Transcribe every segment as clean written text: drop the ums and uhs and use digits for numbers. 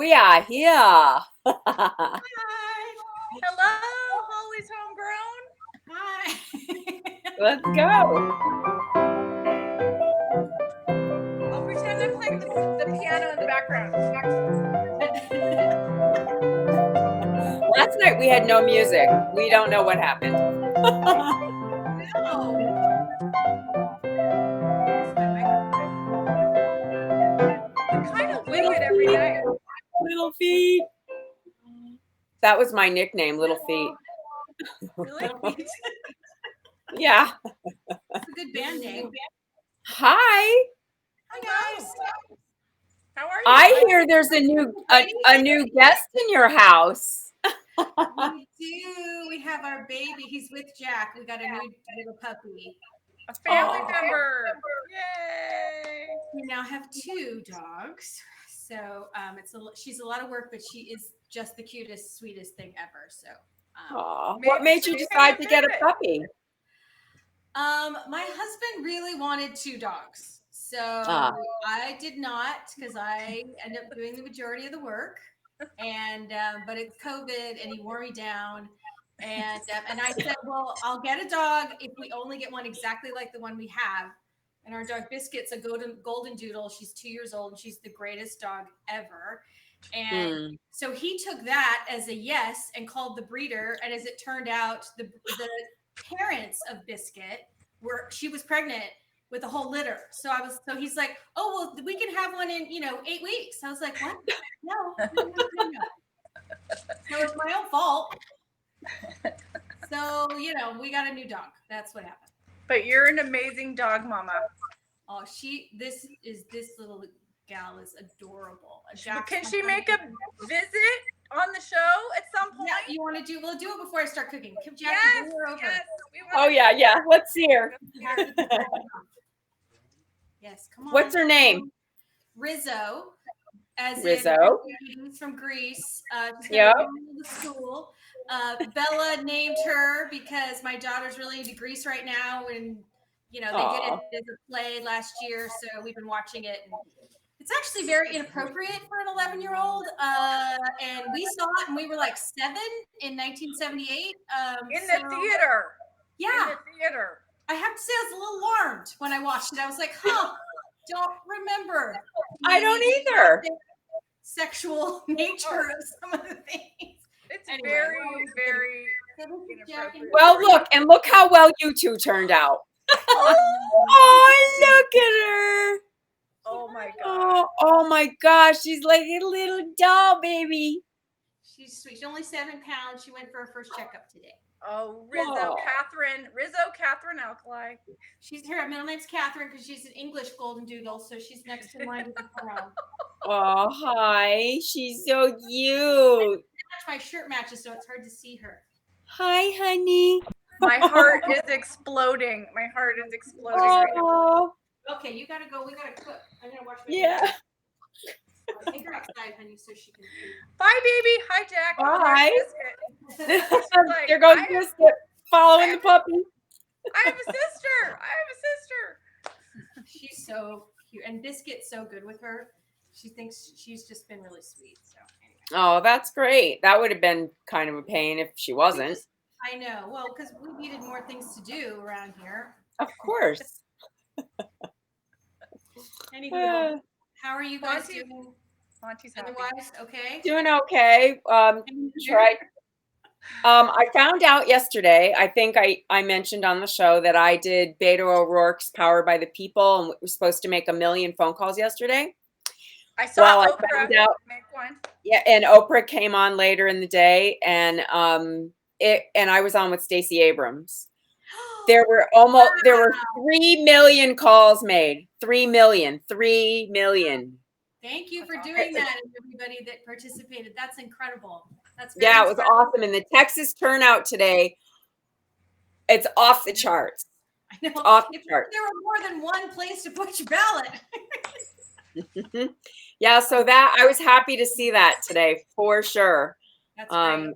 We are here. Hi. Hello, Hollie's homegrown. Hi. Let's go. I'll pretend I'm playing the piano in the background. Last night we had no music. We don't know what happened. No. We kind of wing it every night. Little Feet. That was my nickname, Little Feet. Really? Yeah. It's a good band name. Hi. Hi guys. How are you? I hear there's a new guest in your house. We do. We have our baby. He's with Jack. We got a new little puppy. A family member. Yay. We now have 2 dogs. So she's a lot of work, but she is just the cutest, sweetest thing ever. So What made you decide to get a puppy? My husband really wanted 2 dogs. So I did not, because I ended up doing the majority of the work. And but it's COVID and he wore me down. And I said, well, I'll get a dog if we only get one exactly like the one we have. And our dog Biscuit's a golden doodle. She's 2 years old and she's the greatest dog ever. And so he took that as a yes and called the breeder. And as it turned out, the parents of Biscuit she was pregnant with a whole litter. So he's like, oh, well, we can have one in, 8 weeks. I was like, what? No. So it's my own fault. So, we got a new dog. That's what happened. But you're an amazing dog mama. Oh, this little gal is adorable. Can she make a visit on the show at some point? Yeah, we'll do it before I start cooking. Jack, yes, bring her over. Yes, oh yeah. Let's see her. Yes, come on. What's her name? Rizzo. Rizzo. He's from Greece. Yep. To school. Bella named her because my daughter's really into Greece right now, and they did it as a play last year, so we've been watching it. And it's actually very inappropriate for an 11-year-old, and we saw it, and we were like 7 in 1978. In the theater. Yeah. In the theater. I have to say, I was a little alarmed when I watched it. I was like, don't remember. I don't either. Sexual nature of some of the things. It's very, very inappropriate. Well, look how well you 2 turned out. Oh, look at her. Oh my god. Oh my gosh, she's like a little doll baby. She's sweet. She's only 7 pounds. She went for her first checkup today. Oh, Rizzo Catherine Alkali. Her middle name's Catherine because she's an English golden doodle, so she's next in line with the crown. Oh, hi. She's so cute. My shirt matches, so it's hard to see her. Hi, honey. My heart is exploding. Right now. Okay, you gotta go. We gotta cook. I'm gonna watch my Yeah. Take her outside, honey, so she can see. Bye, baby. Hi, Jack. Hi. There goes Biscuit following the puppy. I have a sister. She's so cute. And Biscuit's so good with her. She thinks she's just been really sweet. So anyway. Oh, that's great. That would have been kind of a pain if she wasn't. I know. Well, because we needed more things to do around here. Of course. Anyway, how are you guys doing? Monty's happy. Otherwise, okay? Doing okay. Right. I found out yesterday, I think I mentioned on the show that I did Beto O'Rourke's Powered by the People, and we were supposed to make 1 million phone calls yesterday. I saw Oprah found out, make one. Yeah, and Oprah came on later in the day, and I was on with Stacey Abrams. There were 3 million calls made. 3 million. Thank you for doing that, and everybody that participated. That's incredible. That's it was awesome. And the Texas turnout today, it's off the charts. I know. It's off the charts. There were more than one place to put your ballot. Yeah, so that I was happy to see that today for sure. That's great.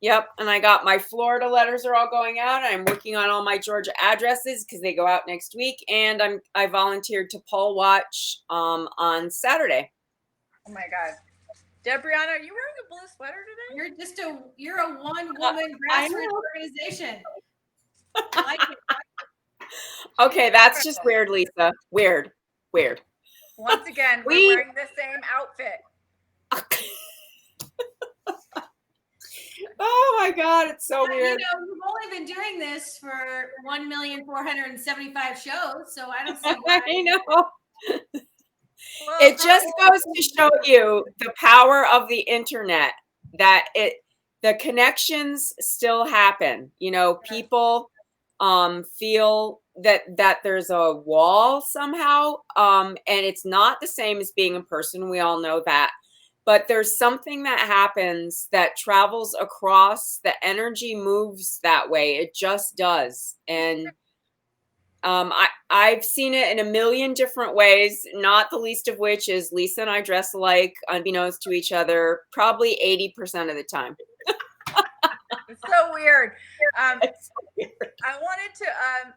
Yep, and I got my Florida letters are all going out. I'm working on all my Georgia addresses because they go out next week, and I volunteered to poll watch on Saturday. Oh my God. Debriana, are you wearing a blue sweater today? You're a one-woman grassroots organization. I like it. Okay, that's just weird, Lisa. Weird. Once again, we're wearing the same outfit. Oh my God, it's so weird. You know, we've only been doing this for 1,475 shows, so I don't see why. I know. It just goes to show you the power of the internet, that the connections still happen. You know, people feel that there's a wall somehow, and it's not the same as being in person. We all know that. But there's something that happens that travels across, the energy moves that way. It just does. And I've seen it in a million different ways, not the least of which is Lisa and I dress alike, unbeknownst to each other, probably 80% of the time. It's so weird. I wanted to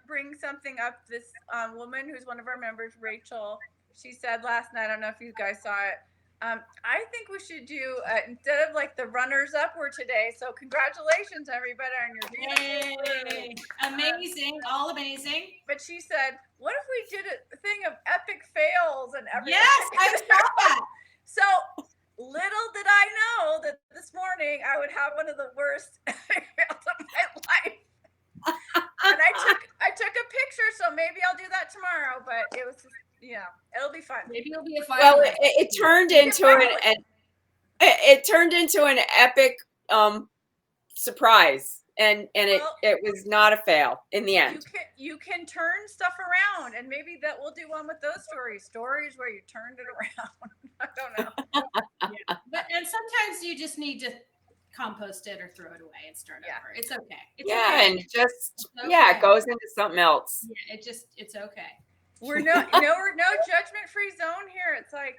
bring something up. This woman who's one of our members, Rachel, she said last night, I don't know if you guys saw it, I think we should do, instead of like the runners up were today, so congratulations everybody on your Yay. Amazing, all amazing. But she said, what if we did a thing of epic fails and everything? Yes, I saw that. So little did I know that this morning I would have one of the worst fails of my life. And I took a picture, so maybe I'll do that tomorrow, but it was just, it'll be fun. Maybe it'll be a fun. Well, it turned into it turned into an epic surprise, and it was not a fail in the end. You can turn stuff around, and maybe that we'll do one with those stories where you turned it around. I don't know. And sometimes you just need to compost it or throw it away and start over. It's okay. It's okay. And just it goes into something else. Yeah, it's okay. We're no judgment-free zone here. It's like,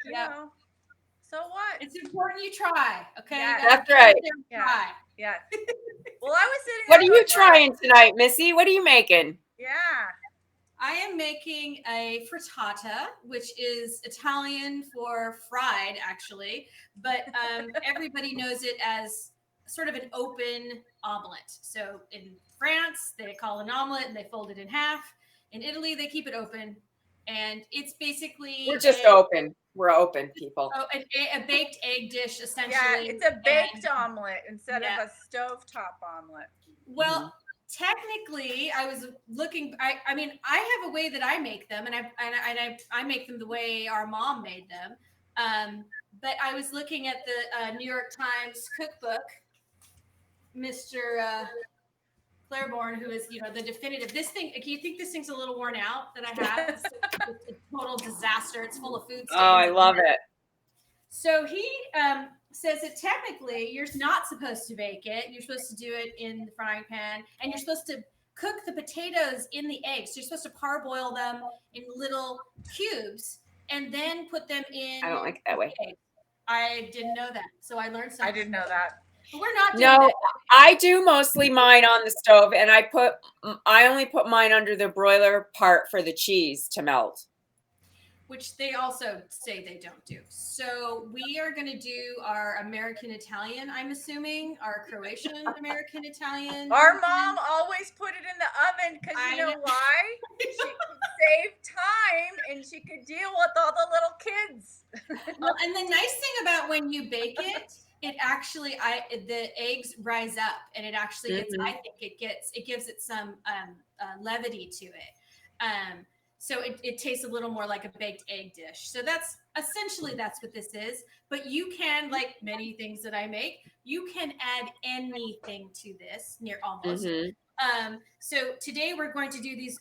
so what? It's important you try. Okay. Yeah, that's right. Try. Yeah. Well, I was sitting. What are you trying tonight, Missy? What are you making? Yeah. I am making a frittata, which is Italian for fried, actually, but everybody knows it as sort of an open omelette. So in France, they call it an omelette and they fold it in half. In Italy, they keep it open. And it's basically we're just open. We're open, people. Oh, a baked egg dish, essentially. Yeah, it's a baked omelet instead of a stovetop omelet. Well, technically, I was looking. I mean, I have a way that I make them, and I make them the way our mom made them. But I was looking at the New York Times cookbook, Mr. Claiborne, who is, the definitive. This thing, you think this thing's a little worn out that I have? It's a total disaster. It's full of food. Oh, I love it. So he says that technically you're not supposed to bake it. You're supposed to do it in the frying pan, and you're supposed to cook the potatoes in the eggs. So you're supposed to parboil them in little cubes and then put them in. I don't like it that way. Eggs. I didn't know that. So I learned something. I didn't know that. We're not doing that. I do mostly mine on the stove, and I only put mine under the broiler part for the cheese to melt. Which they also say they don't do. So we are going to do our American Italian, I'm assuming, our Croatian American Italian. Our mom always put it in the oven because you know why? She could save time and she could deal with all the little kids. Well, and the nice thing about when you bake it, it actually, the eggs rise up, and it actually, I think it gives it some levity to it. So it tastes a little more like a baked egg dish. So that's what this is. But you can, like many things that I make, you can add anything to this, near almost. So today we're going to do these.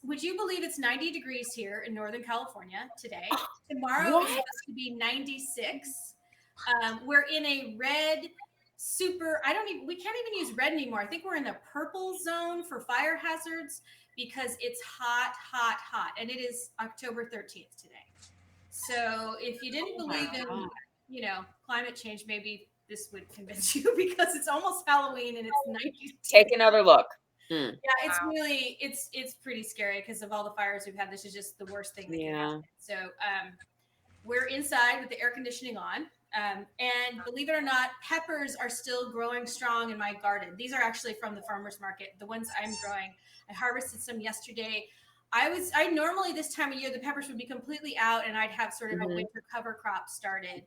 Would you believe it's 90 degrees here in Northern California today? Tomorrow it's supposed to be 96. We're in a red we can't even use red anymore. I think we're in the purple zone for fire hazards because it's hot, hot, hot. And it is October 13th today. So if you didn't believe in, climate change, maybe this would convince you because it's almost Halloween and it's 90. Take another look. Yeah, it's really, it's pretty scary because of all the fires we've had. This is just the worst thing that can happen. So we're inside with the air conditioning on. And believe it or not, peppers are still growing strong in my garden. These are actually from the farmer's market. The ones I'm growing, I harvested some yesterday. I normally this time of year, the peppers would be completely out and I'd have sort of a winter cover crop started,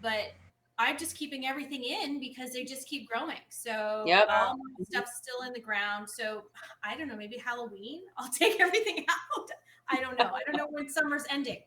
but I'm just keeping everything in because they just keep growing. So all my stuff's still in the ground. So I don't know, maybe Halloween, I'll take everything out. I don't know. I don't know when summer's ending.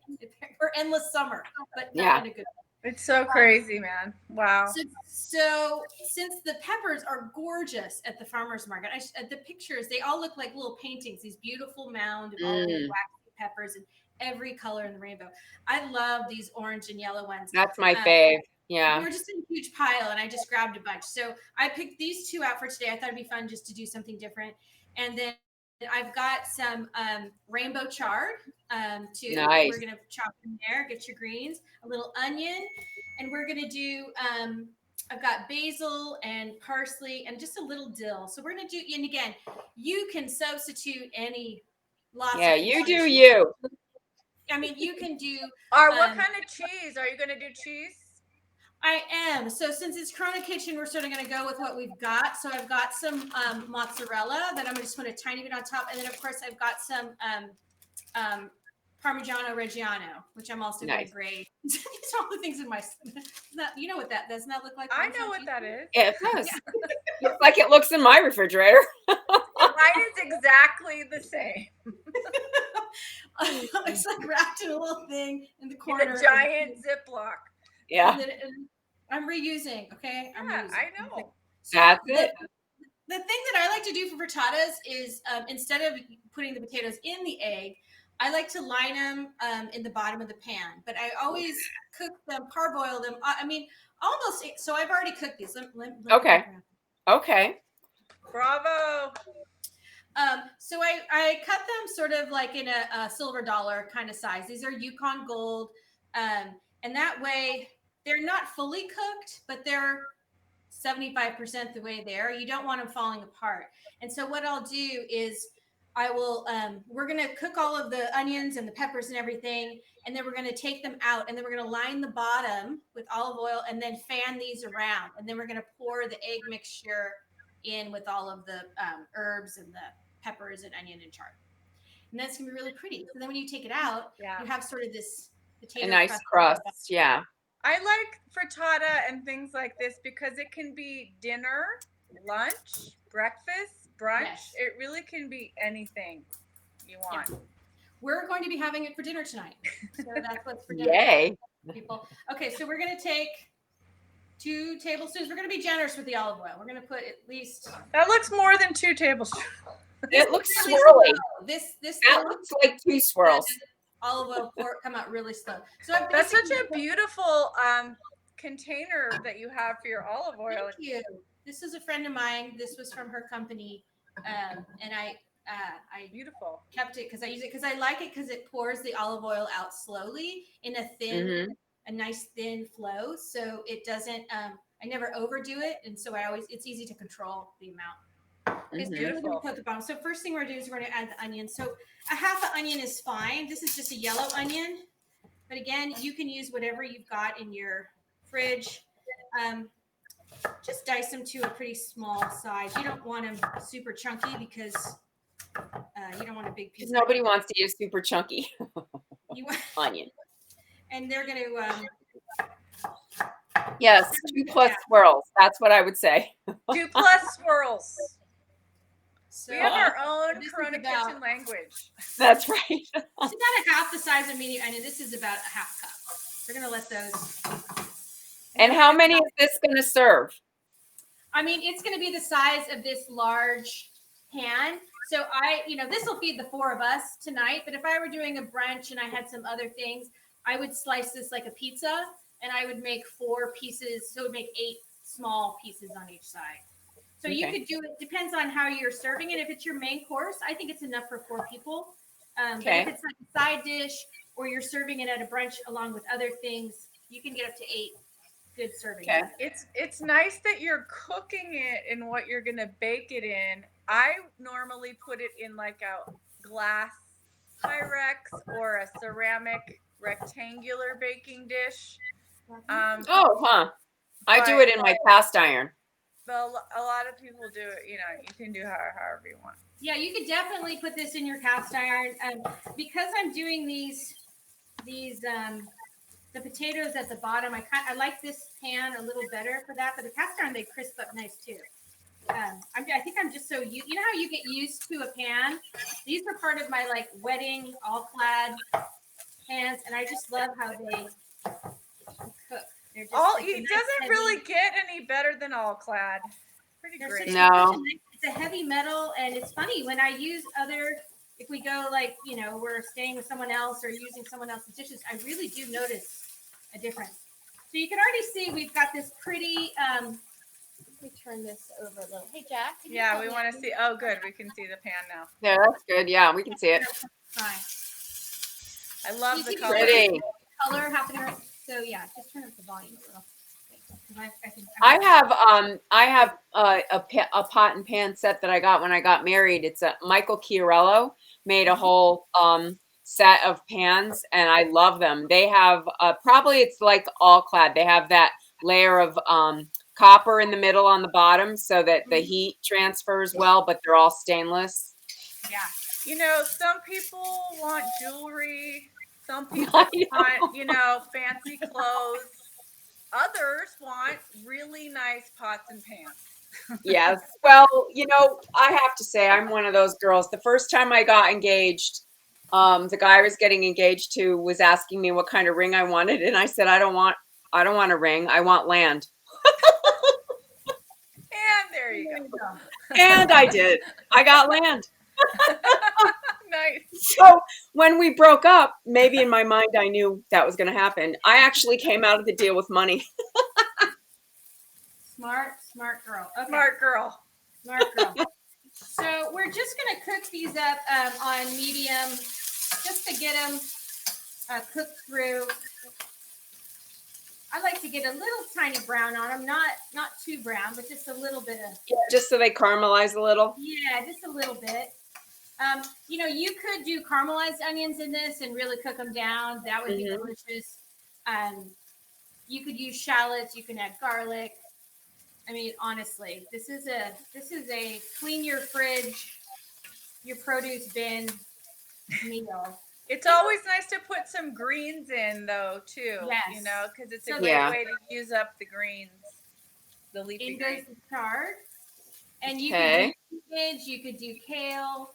We're endless summer, but not in a good way. It's so crazy, man. Wow. So since the peppers are gorgeous at the farmer's market, the pictures, they all look like little paintings, these beautiful mound of all these waxy peppers and every color in the rainbow. I love these orange and yellow ones. That's my fave. Yeah. They were just in a huge pile and I just grabbed a bunch. So I picked these two out for today. I thought it'd be fun just to do something different. And then I've got some rainbow chard too. Nice. We're going to chop in there, get your greens, a little onion. And we're going to do, I've got basil and parsley and just a little dill. So we're going to do, and again, you can substitute any you do you. I mean, you can do. What kind of cheese? Are you going to do cheese? I am. So since it's coronakitchen, we're sort of going to go with what we've got. So I've got some mozzarella that I'm going to just put a tiny bit on top. And then, of course, I've got some Parmigiano Reggiano, which I'm also going to grate. These are all the things in my. You know what that does not look like? I know what that is. Yeah, it does. Looks like it looks in my refrigerator. Mine is exactly the same. It's like wrapped in a little thing in the corner. In a giant Ziploc. Yeah. I'm reusing. Okay. I know. So that's it. The thing that I like to do for frittatas is instead of putting the potatoes in the egg, I like to line them in the bottom of the pan. But I always cook them, parboil them. I mean, almost. So I've already cooked these. Okay. Okay. Bravo. So I cut them sort of like in a silver dollar kind of size. These are Yukon Gold. And that way they're not fully cooked, but they're 75% the way there. You don't want them falling apart. And so what I'll do is I will, we're going to cook all of the onions and the peppers and everything. And then we're going to take them out and then we're going to line the bottom with olive oil and then fan these around. And then we're going to pour the egg mixture in with all of the herbs and the peppers and onion and chard. And that's going to be really pretty. So then when you take it out, you have sort of this potato a nice crust. Yeah. I like frittata and things like this because it can be dinner, lunch, breakfast, brunch. Yes. It really can be anything you want. Yeah. We're going to be having it for dinner tonight. So that's what's for dinner. Yay. People. Okay, so we're going to take 2 tablespoons. We're going to be generous with the olive oil. We're going to put at least. That looks more than 2 tablespoons. It looks swirly. This that looks like 2 swirls. Olive oil come out really slow. So that's such a beautiful container that you have for your olive oil. Thank you. This is a friend of mine. This was from her company, and I beautiful kept it because I use it because I like it because it pours the olive oil out slowly in a thin, a nice thin flow. So it doesn't. I never overdo it, and so it's easy to control the amount. It's beautiful. Put the bottom. So first thing we're going to do is we're going to add the onion. So a half an onion is fine. This is just a yellow onion. But again, you can use whatever you've got in your fridge. Just dice them to a pretty small size. You don't want them super chunky because you don't want a big piece. Nobody wants to use super chunky onion. And they're going to... yes, 2+ swirls. That's what I would say. 2+ swirls. So we have our own coronakitchen language. That's right. It's about half the size of medium onion. This is about a half cup. We're going to let those. And how many is this going to serve? I mean, it's going to be the size of this large pan. So this will feed the 4 of us tonight. But if I were doing a brunch and I had some other things, I would slice this like a pizza and I would make 4 pieces. So it would make 8 small pieces on each side. So you could do it. Depends on how you're serving it. If it's your main course, I think it's enough for 4 people. But if it's like a side dish or you're serving it at a brunch along with other things, you can get up to 8 good servings. Okay. It's nice that you're cooking it in what you're going to bake it in. I normally put it in like a glass Pyrex or a ceramic rectangular baking dish. I do it in my cast iron. But a lot of people do it. You can do however you want. Yeah, you could definitely put this in your cast iron. Because I'm doing these the potatoes at the bottom. I like this pan a little better for that, but the cast iron they crisp up nice too. I think I'm just so you know how you get used to a pan. These were part of my like wedding all clad pans, and I just love how they cook. They're just it doesn't really get any better than all clad. Pretty great. No, it's a heavy metal, and it's funny when I use if we go like we're staying with someone else or using someone else's dishes, I really do notice a difference. So you can already see we've got this pretty. Let me turn this over a little. Hey, Jack. Yeah, we want to see. Oh, good. We can see the pan now. Yeah, that's good. Yeah, we can see it. Fine. I love the color. Pretty. Color happening. So yeah, just turn up the volume a little. I have a pot and pan set that I got when I got married. It's a Michael Chiarello made a whole set of pans, and I love them. They have probably it's like all clad. They have that layer of copper in the middle on the bottom so that the heat transfers well, but they're all stainless. Yeah. Some people want jewelry. Some people want, fancy clothes. Others want really nice pots and pans. Yes. Well, I have to say I'm one of those girls. The first time I got engaged, the guy I was getting engaged to was asking me what kind of ring I wanted, and I said I don't want a ring. I want land. And there you go. And I did. I got land. Nice. So when we broke up, maybe in my mind I knew that was going to happen. I actually came out of the deal with money. Smart girl. Okay. Smart girl. So we're just going to cook these up on medium just to get them cooked through. I like to get a little tiny brown on them, not too brown, but just a little bit of. Yeah, just so they caramelize a little. Yeah, just a little bit. You could do caramelized onions in this and really cook them down. That would be delicious. You could use shallots. You can add garlic. I mean, honestly, this is a clean your fridge, your produce bin meal. It's always nice to put some greens in, though, too. Yes. Because it's a great way to use up the greens, the leafy greens. In goes the chard. And you could do spinach, you could do kale.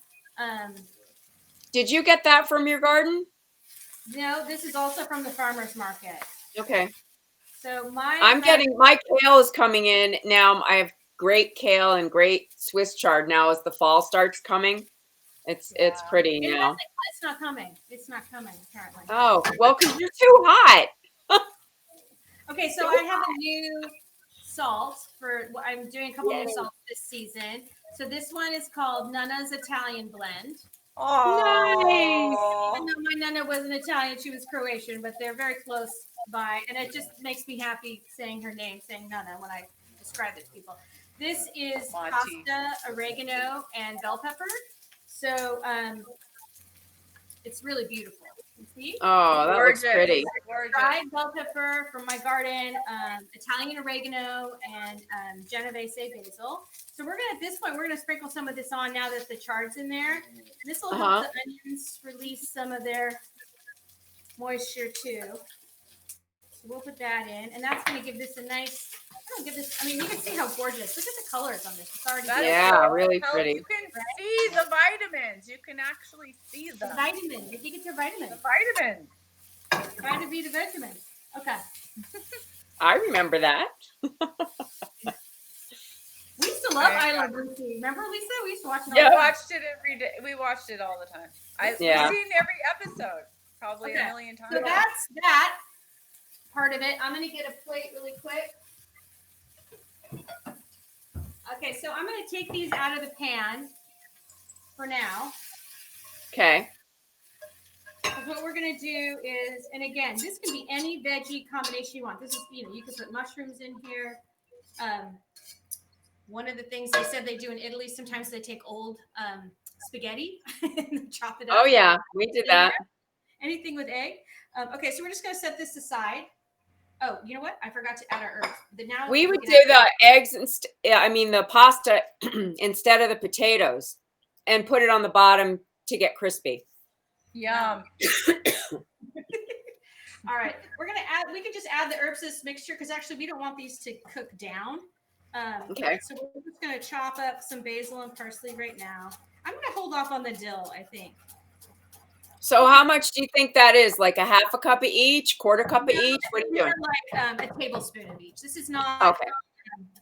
Did you get that from your garden? No, this is also from the farmer's market. Okay. So my kale is coming in now. I have great kale and great Swiss chard now as the fall starts coming. It's pretty now. It's not coming. It's not coming apparently. Oh, well, because you're too hot. Okay, so I have a new salt I'm doing a couple new salts this season. So this one is called Nana's Italian Blend. Oh, nice. Even though my Nana wasn't Italian, she was Croatian, but they're very close by. And it just makes me happy saying her name, saying Nana when I describe it to people. This is pasta, oregano, and bell pepper. So it's really beautiful. You see? Oh, that looks pretty. Dried bell pepper from my garden, Italian oregano, and Genovese basil. So at this point, we're gonna sprinkle some of this on now that the chard's in there. And this will help the onions release some of their moisture too. So we'll put that in, and that's gonna give this a nice. You can see how gorgeous. Look at the colors on this. It's already really pretty. You can see the vitamins. You can actually see them. The vitamins. You get your vitamins. The vitamins. Vitamin B, the vitamins. Okay. I remember that. We used to love I Love Lucy. Remember, Lisa? We used to watch it. Yeah, we watched it every day. We watched it all the time. We've seen every episode probably a million times. So that's that part of it. I'm going to get a plate really quick. Okay, so I'm going to take these out of the pan for now. Okay. Because what we're going to do is, and again, this can be any veggie combination you want. This is, you can put mushrooms in here. One of the things they said they do in Italy, sometimes they take old spaghetti and chop it up. Oh, yeah, we did that. Anything with egg. Okay, so we're just going to set this aside. Oh, you know what? I forgot to add our herbs. Now we would do the eggs and the pasta instead of the potatoes, and put it on the bottom to get crispy. Yum. All right, we're gonna add. We can just add the herbs to this mixture because actually we don't want these to cook down. Okay. So we're just gonna chop up some basil and parsley right now. I'm gonna hold off on the dill, I think. So how much do you think that is? Like a half a cup of each, quarter cup of each? What are you doing? Like a tablespoon of each. This is not. Okay.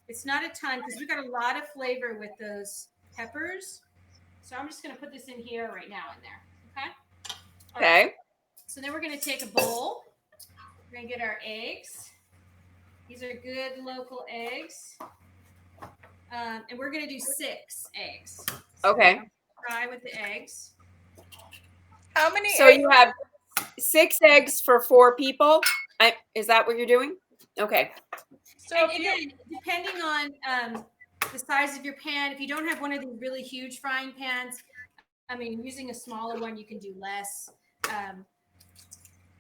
It's not a ton because we got a lot of flavor with those peppers. So I'm just gonna put this in here right now in there. Okay. Okay. Right. So then we're gonna take a bowl. We're gonna get our eggs. These are good local eggs. And we're going to do 6 eggs. So okay. Try with the eggs. How many So eggs? you have 6 eggs for 4 people? Is that what you're doing? Okay. So again, depending on the size of your pan, if you don't have one of these really huge frying pans, I mean, using a smaller one, you can do less.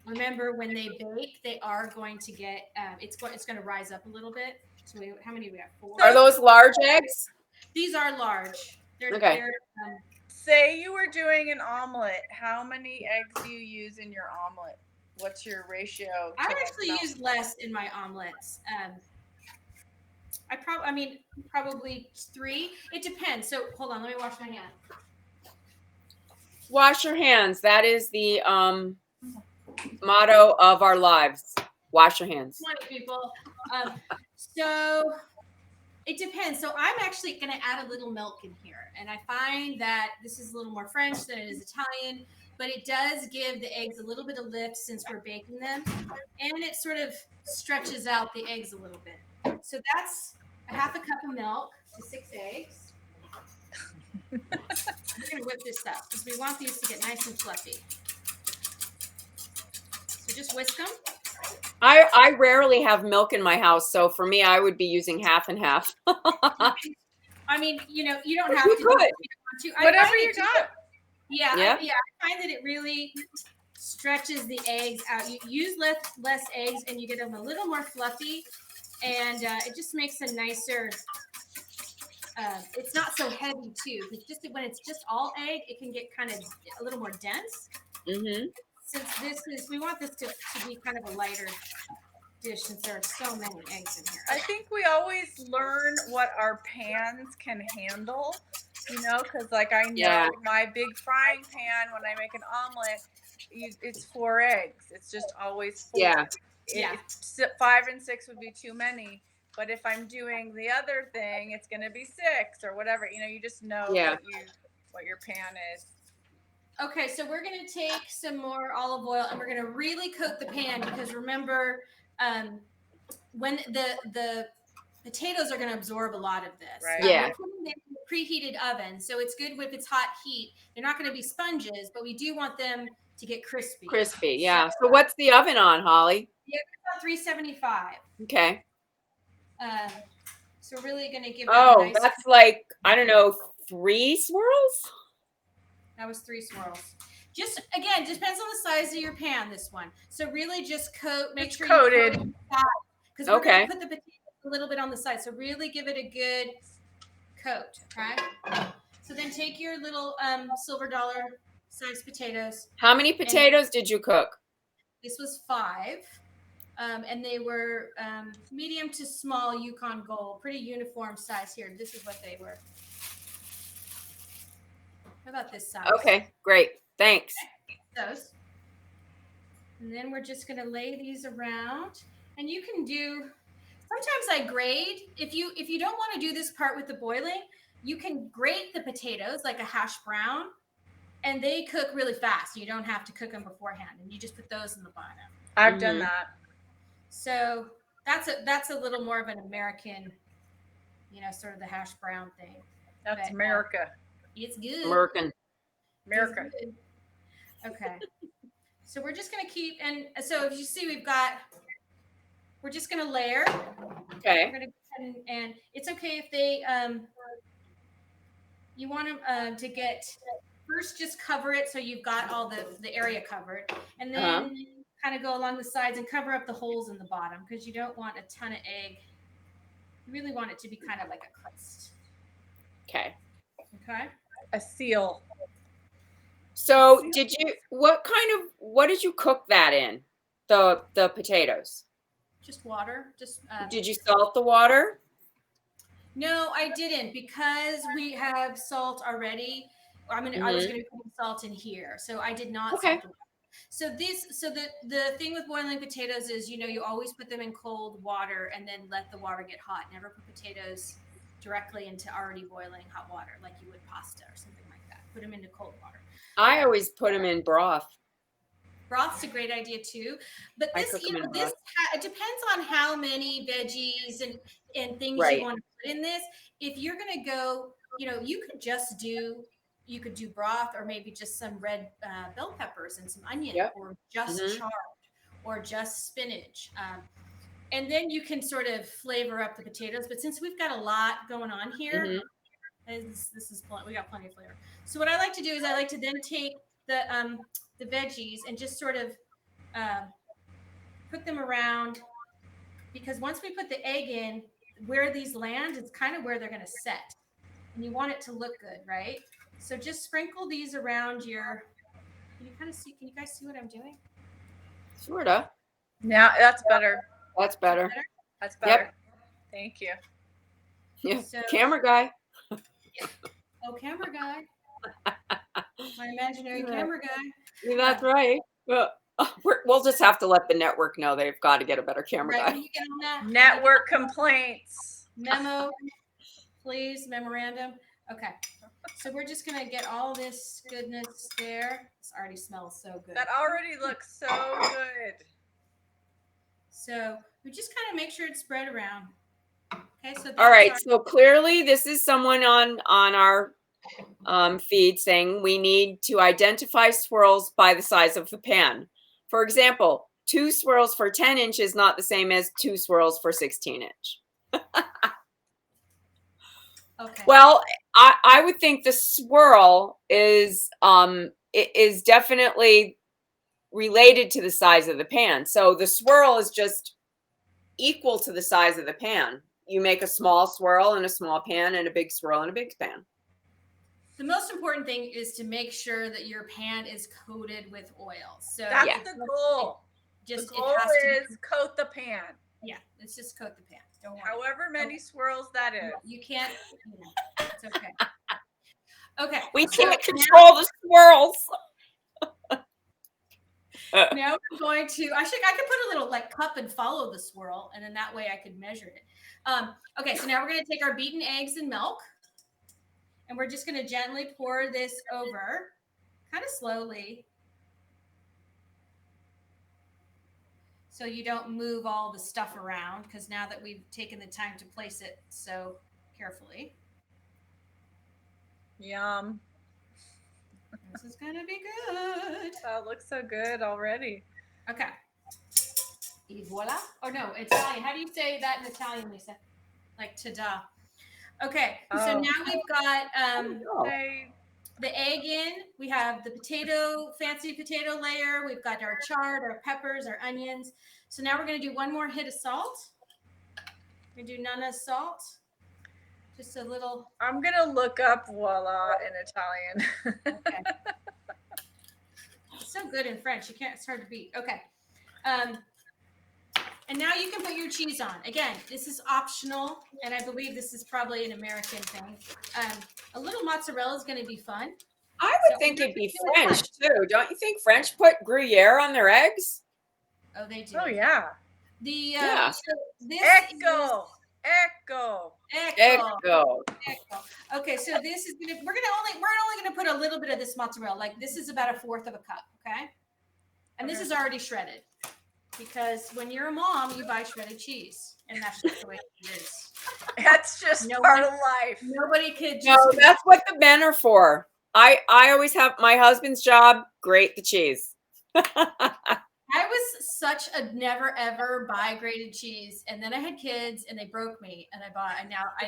Remember, when they bake, they are going to get, it's going to rise up a little bit. So how many do we have? 4. Are those large eggs? These are large. Okay. Say you were doing an omelet. How many eggs do you use in your omelet? What's your ratio? I actually use less in my omelets. Probably 3. It depends. So hold on, let me wash my hand. Wash your hands. That is the motto of our lives. Wash your hands. 20 people. So it depends. So I'm actually going to add a little milk in here. And I find that this is a little more French than it is Italian, but it does give the eggs a little bit of lift since we're baking them. And it sort of stretches out the eggs a little bit. So that's a half a cup of milk to 6 eggs. We're going to whip this up because we want these to get nice and fluffy. So just whisk them. I rarely have milk in my house, so for me, I would be using half and half. I mean, you don't have to. Whatever you got. Yeah. I find that it really stretches the eggs out. You use less eggs, and you get them a little more fluffy, and it just makes a nicer. It's not so heavy too. It's just when it's just all egg, it can get kind of a little more dense. Mm-hmm. Since we want this to be kind of a lighter dish since there are so many eggs in here. I think we always learn what our pans can handle, because like I know my big frying pan, when I make an omelet, it's 4 eggs. It's just always 4. Yeah. 5 and 6 would be too many. But if I'm doing the other thing, it's going to be 6 or whatever. You just know what your pan is. Okay, so we're going to take some more olive oil and we're going to really coat the pan because remember, when the potatoes are going to absorb a lot of this. Right. Yeah. We're putting them in a preheated oven, so it's good with its hot heat. They're not going to be sponges, but we do want them to get crispy. Crispy, yeah. So what's the oven on, Holly? Yeah, about 375. Okay. So we're really going to give. That's like, I don't know, 3 swirls. That was 3 swirls. Just again, depends on the size of your pan. This one, so really just make sure coated. Because we're going to put the potatoes a little bit on the side. So really give it a good coat. Okay. So then take your little silver dollar size potatoes. How many potatoes did you cook? This was 5. And they were medium to small Yukon Gold, pretty uniform size here. This is what they were. How about this size? Okay, great. Thanks. Those. And then we're just going to lay these around. And you can do, sometimes I grate. If you don't want to do this part with the boiling, you can grate the potatoes like a hash brown. And they cook really fast. You don't have to cook them beforehand. And you just put those in the bottom. I've done that. So that's a little more of an American, sort of the hash brown thing. That's America. It's good. America. Good. Okay. So we're just going to keep, and so if you see, we're just going to layer. Okay. We're going to, and it's okay if they, you want them to get, first just cover it so you've got all the area covered, and then kind of go along the sides and cover up the holes in the bottom because you don't want a ton of egg. You really want it to be kind of like a crust. Okay. Okay. A seal. So what did you cook that in? The potatoes? Just water. Just. Did you salt the water? No, I didn't because we have salt already. I was going to put salt in here, so I did not salt the water. So the thing with boiling potatoes is, you always put them in cold water and then let the water get hot. Never put potatoes directly into already boiling hot water like you would pasta or something like that. Put them into cold water. I always put them in broth. Broth's a great idea too, but this, it depends on how many veggies and things you want to put in this. If you're going to go, you could do broth or maybe just some red bell peppers and some onion or just chard or just spinach. And then you can sort of flavor up the potatoes. But since we've got a lot going on here, we got plenty of flavor. So what I like to do is I like to then take the veggies and just sort of put them around, because once we put the egg in, where these land is kind of where they're going to set, and you want it to look good, right? So just sprinkle these around your. Can you guys see what I'm doing? Sorta. Now that's better. That's better. That's better. Yep. Thank you. Yeah. So, camera guy. Oh, camera guy. My imaginary camera guy. Yeah, that's right. Well, we'll just have to let the network know they've got to get a better camera guy. Can you get on that? Network complaints. Memo, please. Memorandum. Okay. So we're just going to get all this goodness there. This already smells so good. That already looks so good. So we just kind of make sure it's spread around. Okay. So all right. So clearly this is someone on our feed saying we need to identify swirls by the size of the pan. For example, 2 swirls for 10 inch is not the same as 2 swirls for 16 inch. Okay. Well, I would think the swirl is definitely related to the size of the pan. So the swirl is just equal to the size of the pan. You make a small swirl in a small pan and a big swirl in a big pan. The most important thing is to make sure that your pan is coated with oil. So that's the goal. The goal is coat the pan. Yeah, it's just coat the pan. Don't worry. However many swirls that is. You can't. It's okay. Okay. We can't control the swirls. Now we're going to. I could put a little cup and follow the swirl, and then that way I could measure it. Okay, so now we're going to take our beaten eggs and milk. And we're just going to gently pour this over, kind of slowly, so you don't move all the stuff around, because now that we've taken the time to place it so carefully. Yum. This is going to be good. Oh, it looks so good already. Okay. Et voila. Oh, no, Italian. How do you say that in Italian, Lisa? Like ta-da. Okay, so now we've got the egg in. We have the fancy potato layer. We've got our chard, our peppers, our onions. So now we're going to do one more hit of salt. We're going to do nana salt. Just a little. I'm going to look up voila in Italian. Okay. It's so good in French. It's hard to beat. Okay. And now you can put your cheese on. Again, this is optional, and I believe this is probably an American thing. A little mozzarella is going to be fun. I would think it'd be French too. Don't you think French put Gruyere on their eggs? Oh, they do. Oh, yeah. So this Echo. Okay, so this is we're only gonna put a little bit of this mozzarella. Like this is about 1/4 of a cup, okay? And this is already shredded. Because when you're a mom, you buy shredded cheese, and that's just the way it is. That's just part of life. Nobody could. No, that's what the men are for. I always have my husband's job. Grate the cheese. I was such a never ever buy grated cheese, and then I had kids, and they broke me, and I bought. And now I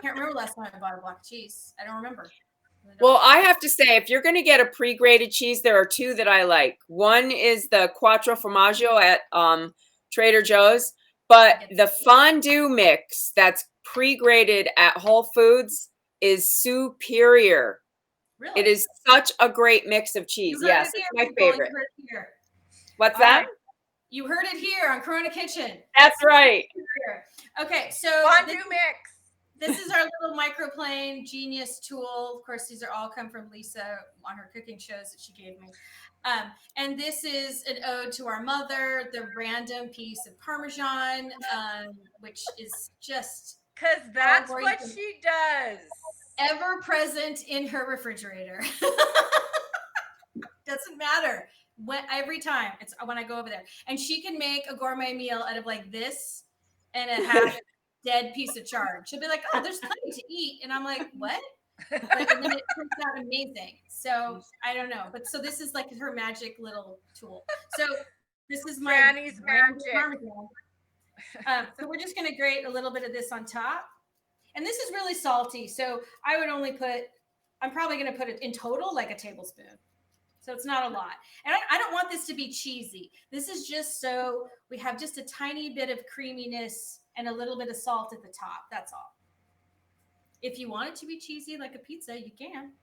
can't remember last time I bought a block of cheese. I don't remember. Well, I have to say, if you're going to get a pre-grated cheese, there are two that I like. One is the Quattro Formaggio at Trader Joe's, but the fondue mix that's pre-grated at Whole Foods is superior. Really? It is such a great mix of cheese. Yes, it's my favorite. What's that? Right. You heard it here on Corona Kitchen. That's right. Okay, so fondue mix. This is our little microplane genius tool. Of course, these are all come from Lisa on her cooking shows that she gave me. And this is an ode to our mother, the random piece of Parmesan, which is just... Because that's what she does. Ever present in her refrigerator. Doesn't matter. Every time, it's when I go over there. And she can make a gourmet meal out of like this and a half dead piece of chard. She'll be like, oh, there's plenty to eat. And I'm like, what? Like, and then it turns out amazing. So I don't know. But so this is like her magic little tool. So this is my Granny's magic. So we're just going to grate a little bit of this on top. And this is really salty. So I would only I'm probably going to put it in total like a tablespoon. So it's not a lot. And I don't want this to be cheesy. This is just so we have just a tiny bit of creaminess and a little bit of salt at the top. That's all. If you want it to be cheesy like a pizza, you can.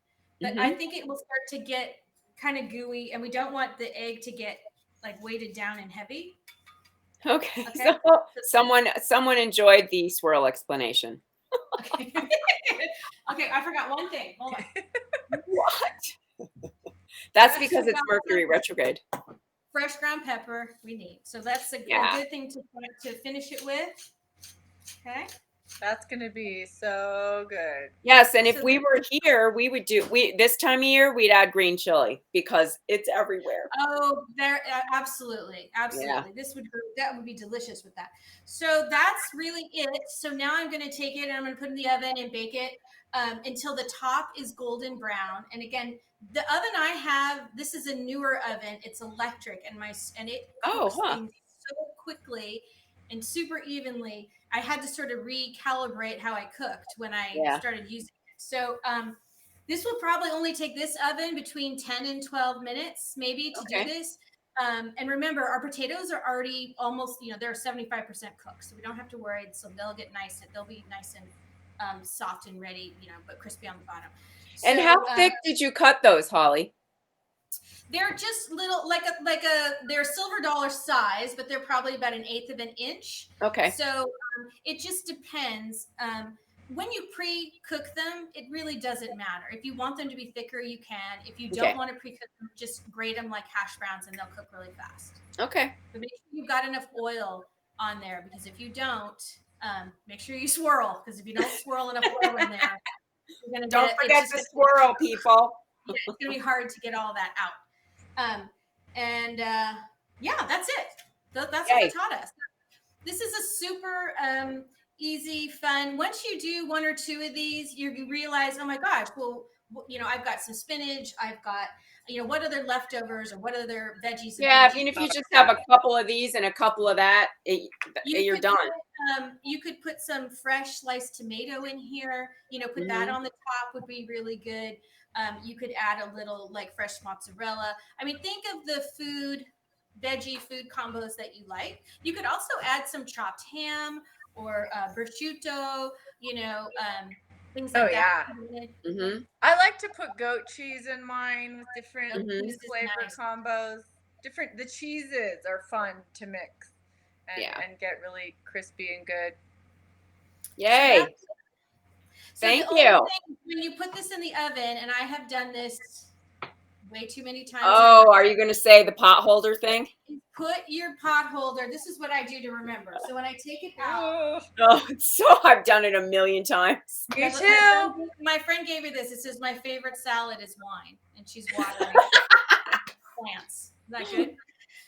But I think it will start to get kind of gooey, and we don't want the egg to get like weighted down and heavy. Okay. So someone enjoyed the swirl explanation. Okay. Okay, I forgot one thing. Hold on. What? That's because it's Mercury retrograde. Fresh ground pepper we need. So that's a good thing to finish it with. Okay. That's going to be so good. Yes, and if we were here, we would this time of year, we'd add green chili because it's everywhere. Oh, absolutely. Absolutely. Yeah. That would be delicious with that. So that's really it. So now I'm going to take it and I'm going to put it in the oven and bake it until the top is golden brown. And again, the oven I have, this is a newer oven. It's electric and it cooks things so quickly and super evenly. I had to sort of recalibrate how I cooked when I started using it. So this will probably only take this oven between 10 and 12 minutes, maybe, to do this. And remember, our potatoes are already almost, they're 75% cooked. So we don't have to worry. So they'll be nice and soft and ready, but crispy on the bottom. And how thick did you cut those, Holly? They're just little, they're silver dollar size, but they're probably about 1/8 of an inch. Okay. So it just depends. When you pre-cook them, it really doesn't matter. If you want them to be thicker, you can. If you don't want to pre-cook them, just grate them like hash browns and they'll cook really fast. Okay. But make sure you've got enough oil on there, because if you don't, make sure you swirl, because if you don't swirl enough oil in there, you're gonna don't forget to swirl, people. Yeah, it's gonna be hard to get all that out. That's it. That's what they taught us. This is a super easy, fun. Once you do one or two of these, you realize, oh my gosh, well, I've got some spinach. I've got, what other leftovers or what other veggies. Yeah, if you just have a couple of these and a couple of that, you're done. You could put some fresh sliced tomato in here. Put that on the top would be really good. You could add a little fresh mozzarella. I mean, think of the veggie food combos that you like. You could also add some chopped ham or prosciutto, things like that. Mm-hmm. I like to put goat cheese in mine with different flavor combos. The cheeses are fun to mix and get really crispy and good. Yay. Thank you. When you put this in the oven, and I have done this way too many times. Oh, are you going to say the pot holder thing? Put your pot holder. This is what I do to remember. So when I take it out. I've done it a million times. Me too. My friend gave me this. It says my favorite salad is wine, and she's watering plants. Is that good?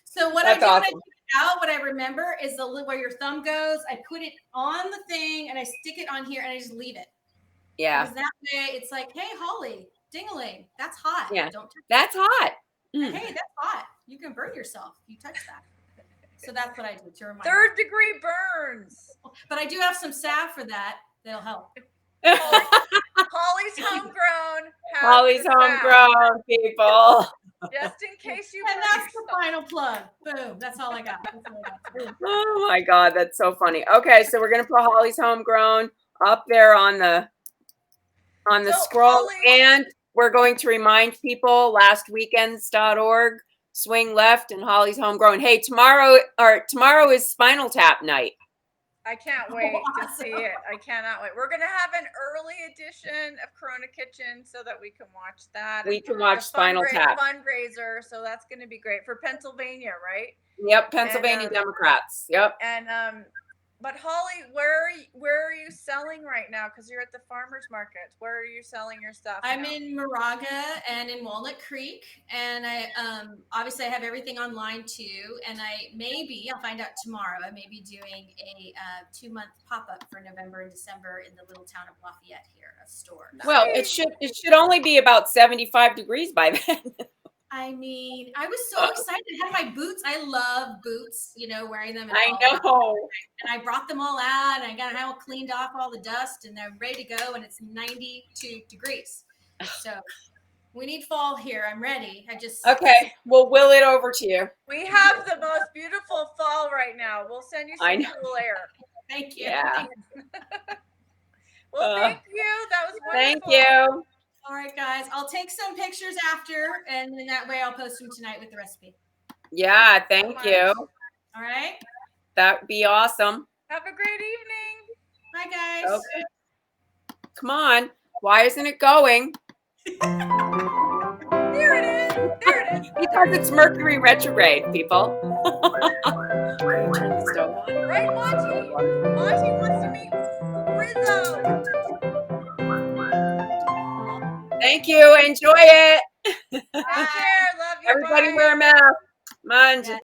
So what I do when I take it out, what I remember is where your thumb goes. I put it on the thing and I stick it on here and I just leave it. Yeah. Because that way it's like, hey, Holly, ding-a-ling, that's hot. Yeah. Don't touch that's hot. Hey, that's hot. You can burn yourself if you touch that. So that's what I do to remind 3rd degree burns. But I do have some salve for that. That'll help. Hollie's homegrown. Hollie's homegrown, people. Just in case you. And that's the final plug. Boom. That's all I got. Oh my God, that's so funny. Okay, so we're gonna put Hollie's homegrown up there on the scroll, Hollie, and we're going to remind people lastweekends.org, swing left, and Hollie's homegrown. Hey, tomorrow is Spinal Tap night. I can't wait to see it. I cannot wait. We're gonna have an early edition of Corona Kitchen so that we can watch that. We can watch Spinal Tap fundraiser, so that's gonna be great for Pennsylvania, right? Yep, Pennsylvania Democrats. Yep. And but Hollie, where are you selling right now? Because you're at the farmers market. Where are you selling your stuff? I'm in Moraga and in Walnut Creek, and I obviously I have everything online too. And I'll find out tomorrow. I may be doing a 2-month pop-up for November and December in the little town of Lafayette here, a store. Well, it should only be about 75 degrees by then. I mean, I was so excited. I had my boots. I love boots, wearing them. I know. And I brought them all out, and I got them all cleaned off all the dust, and they're ready to go. And it's 92 degrees. So we need fall here. I'm ready. Okay. We'll will it over to you. We have the most beautiful fall right now. We'll send you some cool air. Thank you. Yeah. Well, thank you. That was wonderful. Thank you. All right, guys. I'll take some pictures after, and then that way I'll post them tonight with the recipe. Yeah, thank you. All right. That would be awesome. Have a great evening. Bye, guys. Okay. Come on. Why isn't it going? There it is. There it is. Because it's Mercury retrograde, people. Turn the stove on. Right, Monty? Monty wants to meet Rizzo. Thank you. Enjoy it. Take care. Love you. Everybody Bye. wear a mask. Mind.